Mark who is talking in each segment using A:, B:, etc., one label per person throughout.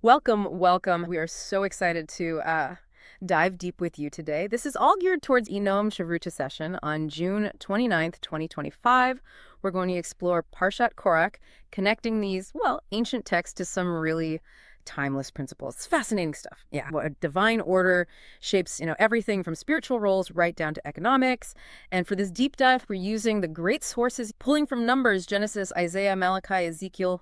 A: Welcome, welcome. We are so excited to dive deep with you today. This is all geared towards eNoam Chavrutah session on June 29th, 2025. We're going to explore Parshat Korach, connecting these, well, ancient texts to some really timeless principles. It's fascinating stuff. Yeah, what a divine order shapes, everything from spiritual roles right down to economics. And for this deep dive, we're using the great sources, pulling from Numbers, Genesis, Isaiah, Malachi, Ezekiel,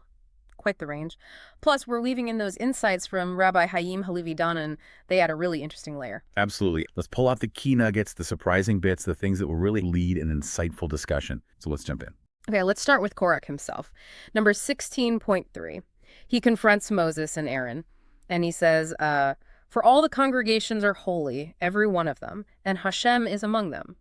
A: quite the range. Plus, we're weaving in those insights from Rabbi Hayim Halevy Donin. They add a really interesting layer.
B: Absolutely. Let's pull out the key nuggets, the surprising bits, the things that will really lead an insightful discussion. So let's jump in.
A: Okay, let's start with Korach himself. Number 16.3. He confronts Moses and Aaron, and he says, for all the congregations are holy, every one of them, and Hashem is among them.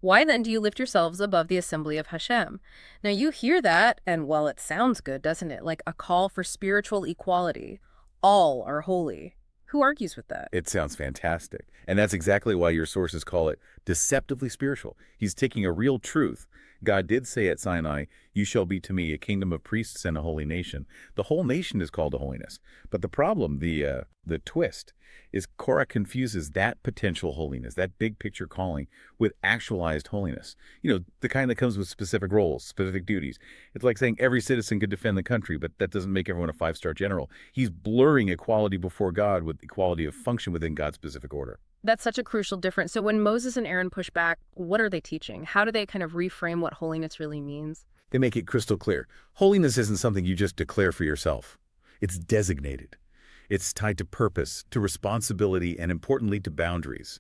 A: Why then do you lift yourselves above the assembly of Hashem? Now you hear that, and well, it sounds good, doesn't it? Like a call for spiritual equality. All are holy. Who argues with that?
B: It sounds fantastic. And that's exactly why your sources call it deceptively spiritual. He's taking a real truth. God did say at Sinai, you shall be to me a kingdom of priests and a holy nation. The whole nation is called to holiness. But the problem, the twist, is Korah confuses that potential holiness, that big picture calling, with actualized holiness. The kind that comes with specific roles, specific duties. It's like saying every citizen could defend the country, but that doesn't make everyone a five-star general. He's blurring equality before God with equality of function within God's specific order.
A: That's such a crucial difference. So when Moses and Aaron push back, what are they teaching? How do they kind of reframe what holiness really means?
B: They make it crystal clear. Holiness isn't something you just declare for yourself. It's designated. It's tied to purpose, to responsibility, and importantly, to boundaries.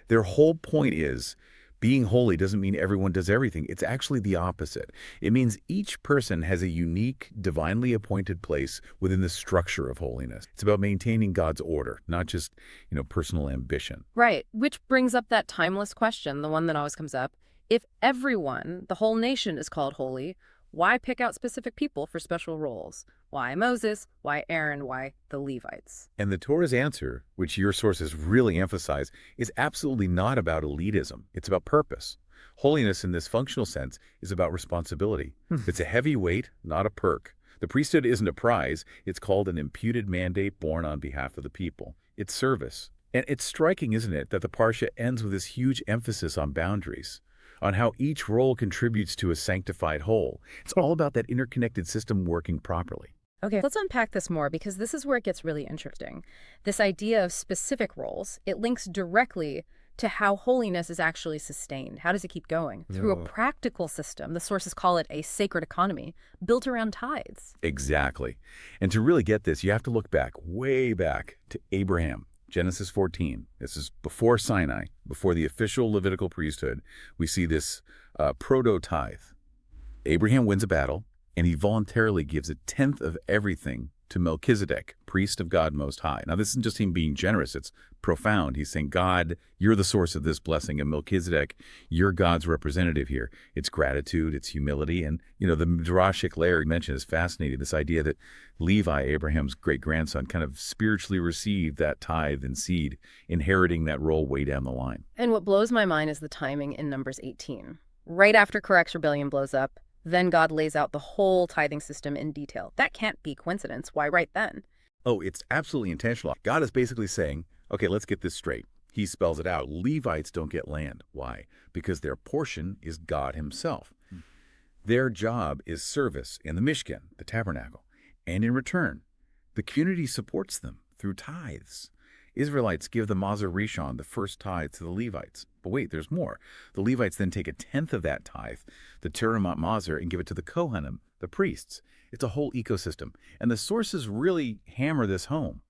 B: Their whole point is, being holy doesn't mean everyone does everything. It's actually the opposite. It means each person has a unique, divinely appointed place within the structure of holiness. It's about maintaining God's order, not just, personal ambition.
A: Right, which brings up that timeless question, the one that always comes up. If everyone, the whole nation, is called holy, why pick out specific people for special roles? Why Moses? Why Aaron? Why the Levites?
B: And the Torah's answer, which your sources really emphasize, is absolutely not about elitism. It's about purpose. Holiness in this functional sense is about responsibility. It's a heavy weight, not a perk. The priesthood isn't a prize. It's called an imputed mandate borne on behalf of the people. It's service. And it's striking, isn't it, that the Parsha ends with this huge emphasis on boundaries, on how each role contributes to a sanctified whole. It's all about that interconnected system working properly.
A: Okay, let's unpack this more because this is where it gets really interesting. This idea of specific roles, it links directly to how holiness is actually sustained. How does it keep going? Through a practical system. The sources call it a sacred economy built around tithes.
B: Exactly. And to really get this, you have to look back, way back to Abraham. Genesis 14. This is before Sinai, before the official Levitical priesthood. We see this proto-tithe. Abraham wins a battle, and he voluntarily gives a tenth of everything to Melchizedek, priest of God Most High. Now, this isn't just him being generous. It's profound. He's saying, God, you're the source of this blessing, and Melchizedek, you're God's representative here. It's gratitude, it's humility, and, the Midrashic layer you mentioned is fascinating, this idea that Levi, Abraham's great-grandson, kind of spiritually received that tithe and seed, inheriting that role way down the line.
A: And what blows my mind is the timing in Numbers 18. Right after Korach's rebellion blows up, then God lays out the whole tithing system in detail. That can't be coincidence. Why right then?
B: Oh, it's absolutely intentional. God is basically saying, okay, let's get this straight. He spells it out. Levites don't get land. Why? Because their portion is God himself. Their job is service in the Mishkan, the tabernacle. And in return, the community supports them through tithes. Israelites give the Mazer Rishon, the first tithe, to the Levites. But wait, there's more. The Levites then take a tenth of that tithe, the Terumat Mazer, and give it to the Kohanim, the priests. It's a whole ecosystem. And the sources really hammer this home.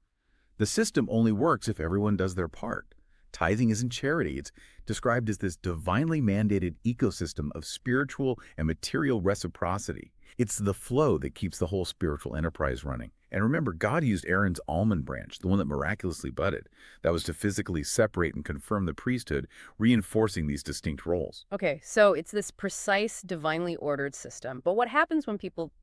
B: The system only works if everyone does their part. Tithing isn't charity. It's described as this divinely mandated ecosystem of spiritual and material reciprocity. It's the flow that keeps the whole spiritual enterprise running. And remember, God used Aaron's almond branch, the one that miraculously budded. That was to physically separate and confirm the priesthood, reinforcing these distinct roles.
A: Okay, so it's this precise, divinely ordered system. But what happens when people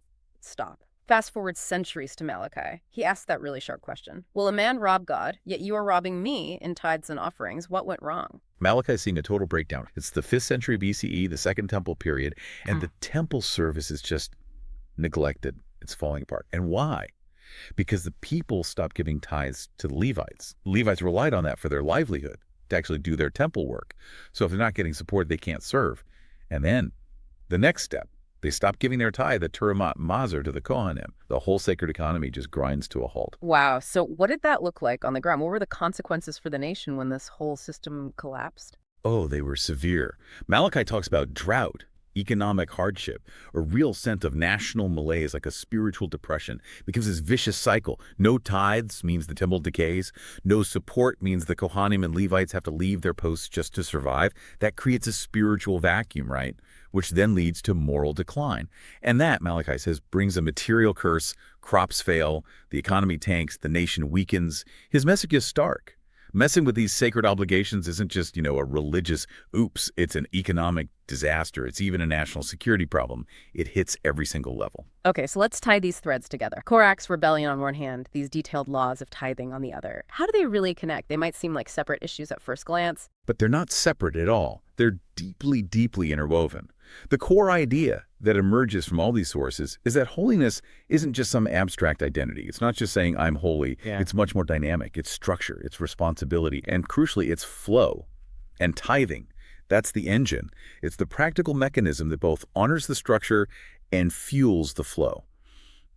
A: stop? Fast forward centuries to Malachi. He asked that really sharp question. Will a man rob God, yet you are robbing me in tithes and offerings? What went wrong?
B: Malachi is seeing a total breakdown. It's the 5th century BCE, the Second Temple period, and the temple service is just neglected. It's falling apart. And why? because the people stopped giving tithes to the Levites. The Levites relied on that for their livelihood, to actually do their temple work. So if they're not getting support, they can't serve. And then the next step, they stopped giving their tithe, the Turamot Mazer, to the Kohanim. The whole sacred economy just grinds to a halt.
A: Wow. So what did that look like on the ground? What were the consequences for the nation when this whole system collapsed?
B: Oh, they were severe. Malachi talks about drought, economic hardship, a real sense of national malaise, like a spiritual depression. It becomes this vicious cycle. No tithes means the temple decays. No support means the Kohanim and Levites have to leave their posts just to survive. That creates a spiritual vacuum, right? Which then leads to moral decline. And that, Malachi says, brings a material curse. Crops fail, the economy tanks, the nation weakens. His message is stark. Messing with these sacred obligations isn't just, a religious oops. It's an economic disaster. It's even a national security problem. It hits every single level.
A: Okay, so let's tie these threads together. Korach's rebellion on one hand, these detailed laws of tithing on the other. How do they really connect? They might seem like separate issues at first glance.
B: But they're not separate at all. They're deeply, deeply interwoven. The core idea that emerges from all these sources is that holiness isn't just some abstract identity. It's not just saying I'm holy.
A: Yeah.
B: It's much more dynamic. It's structure, it's responsibility, and crucially, it's flow. And tithing, that's the engine. It's the practical mechanism that both honors the structure and fuels the flow.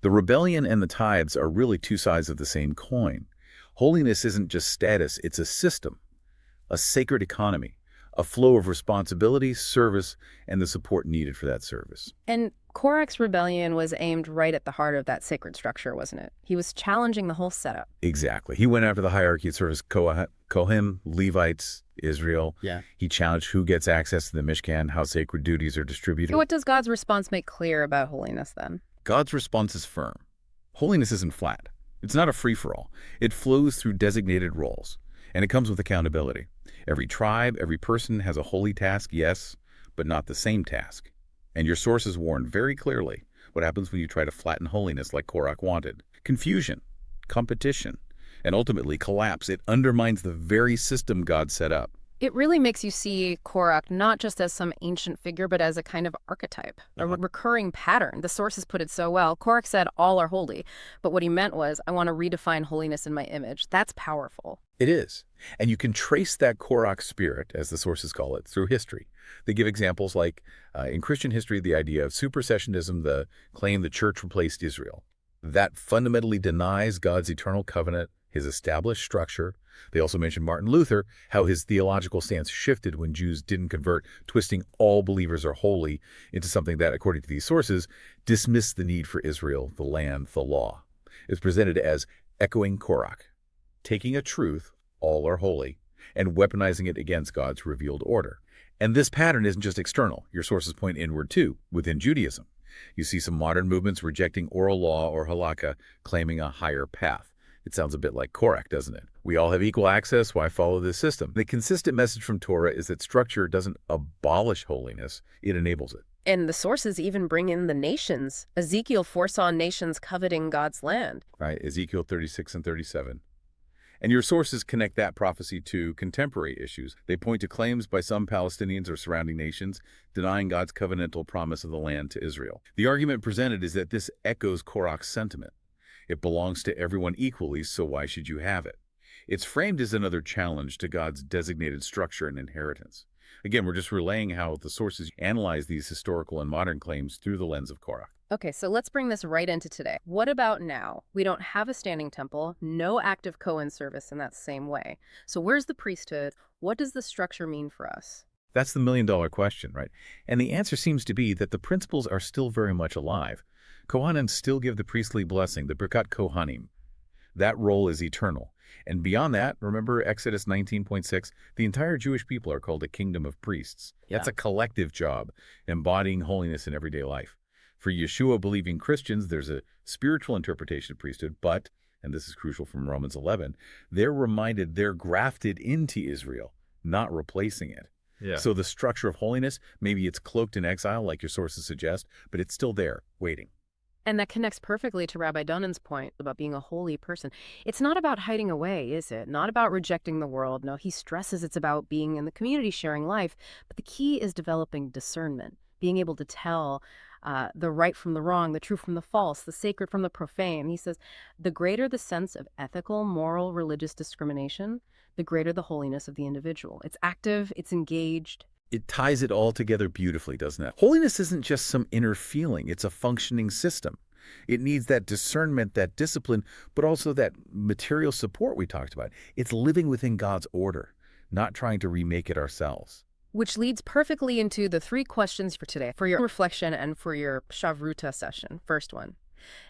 B: The rebellion and the tithes are really two sides of the same coin. Holiness isn't just status, it's a system, a sacred economy, a flow of responsibility, service, and the support needed for that service.
A: And Korach's rebellion was aimed right at the heart of that sacred structure, wasn't it? He was challenging the whole setup.
B: Exactly. He went after the hierarchy of service, Kohanim, Levites, Israel.
C: Yeah.
B: He challenged who gets access to the Mishkan, how sacred duties are distributed.
A: So what does God's response make clear about holiness then?
B: God's response is firm. Holiness isn't flat. It's not a free-for-all. It flows through designated roles, and it comes with accountability. Every tribe, every person has a holy task, yes, but not the same task. And your sources warn very clearly what happens when you try to flatten holiness like Korach wanted. Confusion, competition, and ultimately collapse. It undermines the very system God set up.
A: It really makes you see Korach not just as some ancient figure, but as a kind of archetype, a recurring pattern. The sources put it so well. Korach said, all are holy. But what he meant was, I want to redefine holiness in my image. That's powerful.
B: It is. And you can trace that Korach spirit, as the sources call it, through history. They give examples like, in Christian history, the idea of supersessionism, the claim the church replaced Israel. That fundamentally denies God's eternal covenant, his established structure. They also mention Martin Luther, how his theological stance shifted when Jews didn't convert, twisting all believers are holy into something that, according to these sources, dismissed the need for Israel, the land, the law. It's presented as echoing Korach, taking a truth, all are holy, and weaponizing it against God's revealed order. And this pattern isn't just external. Your sources point inward too, within Judaism. You see some modern movements rejecting oral law or halakha, claiming a higher path. It sounds a bit like Korach, doesn't it? We all have equal access, why follow this system? The consistent message from Torah is that structure doesn't abolish holiness, it enables it.
A: And the sources even bring in the nations. Ezekiel foresaw nations coveting God's land.
B: Right, Ezekiel 36 and 37. And your sources connect that prophecy to contemporary issues. They point to claims by some Palestinians or surrounding nations denying God's covenantal promise of the land to Israel. The argument presented is that this echoes Korach's sentiment. It belongs to everyone equally, so why should you have it? It's framed as another challenge to God's designated structure and inheritance. Again, we're just relaying how the sources analyze these historical and modern claims through the lens of Korach.
A: Okay, so let's bring this right into today. What about now? We don't have a standing temple, no active Kohen service in that same way. So where's the priesthood? What does the structure mean for us?
B: That's the million-dollar question, right? And the answer seems to be that the principles are still very much alive. Kohanim still give the priestly blessing, the Birkat Kohanim. That role is eternal. And beyond that, remember Exodus 19.6, the entire Jewish people are called a kingdom of priests. That's a collective job, embodying holiness in everyday life. For Yeshua-believing Christians, there's a spiritual interpretation of priesthood, but, and this is crucial from Romans 11, they're reminded they're grafted into Israel, not replacing it.
C: Yeah.
B: So the structure of holiness, maybe it's cloaked in exile, like your sources suggest, but it's still there, waiting.
A: And that connects perfectly to Rabbi Donin's point about being a holy person. It's not about hiding away, is it? Not about rejecting the world. No, he stresses it's about being in the community, sharing life. But the key is developing discernment, being able to tell the right from the wrong, the true from the false, the sacred from the profane. He says, the greater the sense of ethical, moral, religious discrimination, the greater the holiness of the individual. It's active, it's engaged.
B: It ties it all together beautifully, doesn't it? Holiness isn't just some inner feeling. It's a functioning system. It needs that discernment, that discipline, but also that material support we talked about. It's living within God's order, not trying to remake it ourselves.
A: Which leads perfectly into the 3 questions for today, for your reflection and for your Chavrutah session. First one,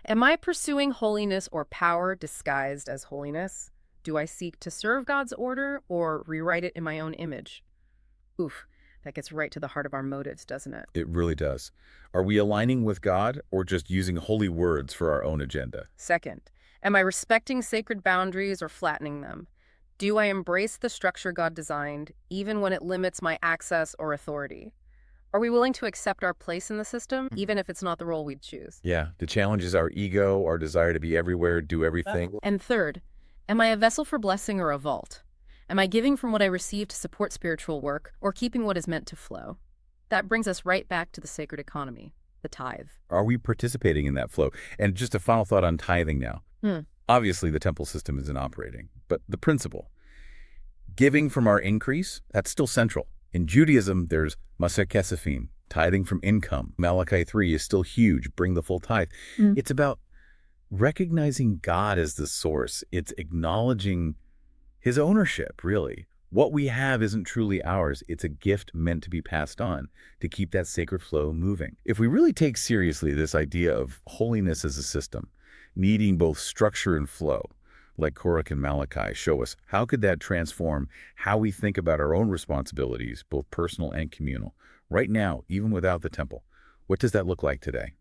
A: am I pursuing holiness or power disguised as holiness? Do I seek to serve God's order or rewrite it in my own image? Oof, that gets right to the heart of our motives, doesn't it?
B: It really does. Are we aligning with God or just using holy words for our own agenda?
A: Second, am I respecting sacred boundaries or flattening them? Do I embrace the structure God designed, even when it limits my access or authority? Are we willing to accept our place in the system, even if it's not the role we'd choose?
B: Yeah, the challenge is our ego, our desire to be everywhere, do everything.
A: And third, am I a vessel for blessing or a vault? Am I giving from what I receive to support spiritual work or keeping what is meant to flow? That brings us right back to the sacred economy, the tithe.
B: Are we participating in that flow? And just a final thought on tithing now. Obviously, the temple system isn't operating, but the principle, giving from our increase, that's still central. In Judaism, there's maser kesefim, tithing from income. Malachi 3 is still huge, bring the full tithe. It's about recognizing God as the source. It's acknowledging his ownership, really. What we have isn't truly ours. It's a gift meant to be passed on to keep that sacred flow moving. If we really take seriously this idea of holiness as a system, needing both structure and flow, like Korach and Malachi show us, how could that transform how we think about our own responsibilities, both personal and communal? Right now, even without the temple, what does that look like today?